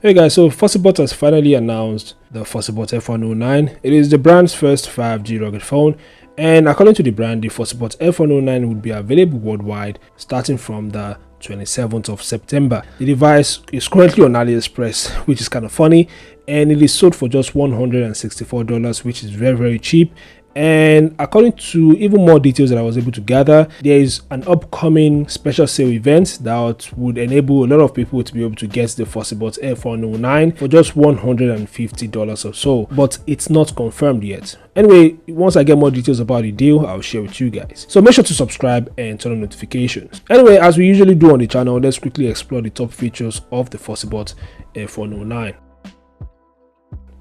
Hey guys, so Fossibot has finally announced the Fossibot F109. It is the brand's first 5G rugged phone, and according to the brand, the Fossibot F109 would be available worldwide starting from the 27th of September. The device is currently on AliExpress, which is kind of funny, and it is sold for just $164, which is very cheap. And according to even more details that I was able to gather, there is an upcoming special sale event that would enable a lot of people to be able to get the Fossibot F109 for just $150 or so, but it's not confirmed yet. Anyway, once I get more details about the deal, I'll share with you guys. So make sure to subscribe and turn on notifications. Anyway, as we usually do on the channel, let's quickly explore the top features of the Fossibot F109.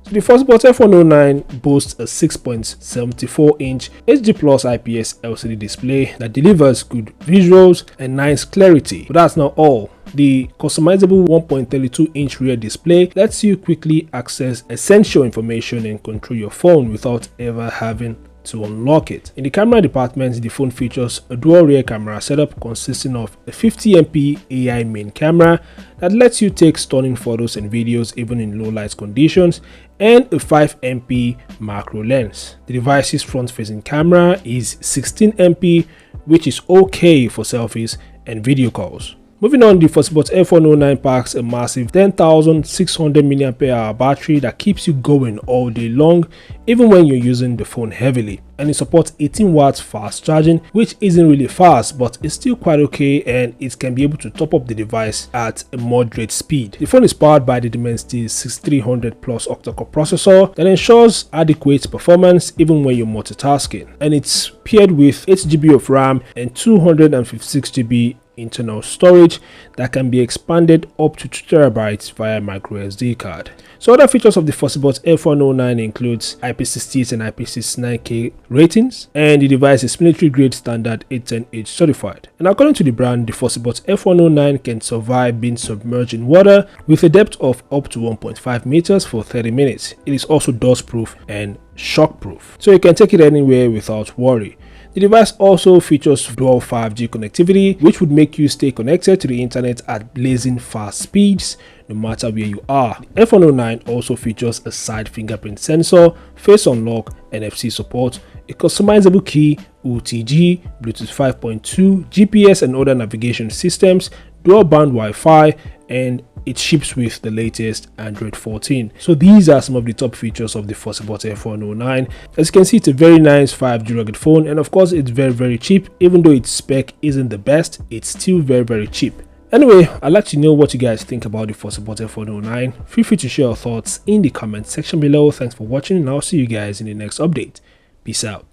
The Fossibot F109 boasts a 6.74-inch HD+ IPS LCD display that delivers good visuals and nice clarity. But that's not all. The customizable 1.32-inch rear display lets you quickly access essential information and control your phone without ever having to unlock it. In the camera department, the phone features a dual rear camera setup consisting of a 50MP AI main camera that lets you take stunning photos and videos even in low light conditions, and a 5MP macro lens. The device's front-facing camera is 16MP, which is okay for selfies and video calls. Moving on, the Fossibot F109 packs a massive 10,600 mAh battery that keeps you going all day long, even when you're using the phone heavily. And it supports 18 watts fast charging, which isn't really fast, but it's still quite okay, and it can be able to top up the device at a moderate speed. The phone is powered by the Dimensity 6300 Plus octa-core processor that ensures adequate performance even when you're multitasking. And it's paired with 8GB of RAM and 256GB internal storage that can be expanded up to 2TB via microSD card. So other features of the Fossibot F109 includes IP68 and IP69K ratings, and the device is military grade standard 810H certified. And according to the brand, the Fossibot F109 can survive being submerged in water with a depth of up to 1.5 meters for 30 minutes. It is also dust proof and shock proof, so you can take it anywhere without worry. The device also features dual 5G connectivity, which would make you stay connected to the internet at blazing fast speeds no matter where you are. The F109 also features a side fingerprint sensor, face unlock, NFC support, a customizable key, OTG, Bluetooth 5.2, GPS and other navigation systems, dual band Wi-Fi, and it ships with the latest Android 14. So these are some of the top features of the Fossibot F109. As you can see, it's a very nice 5G rugged phone, and of course it's very cheap. Even though its spec isn't the best, it's still very cheap. Anyway, I'd like to know what you guys think about the Fossibot F109. Feel free to share your thoughts in the comment section below. Thanks for watching, and I'll see you guys in the next update. Peace out.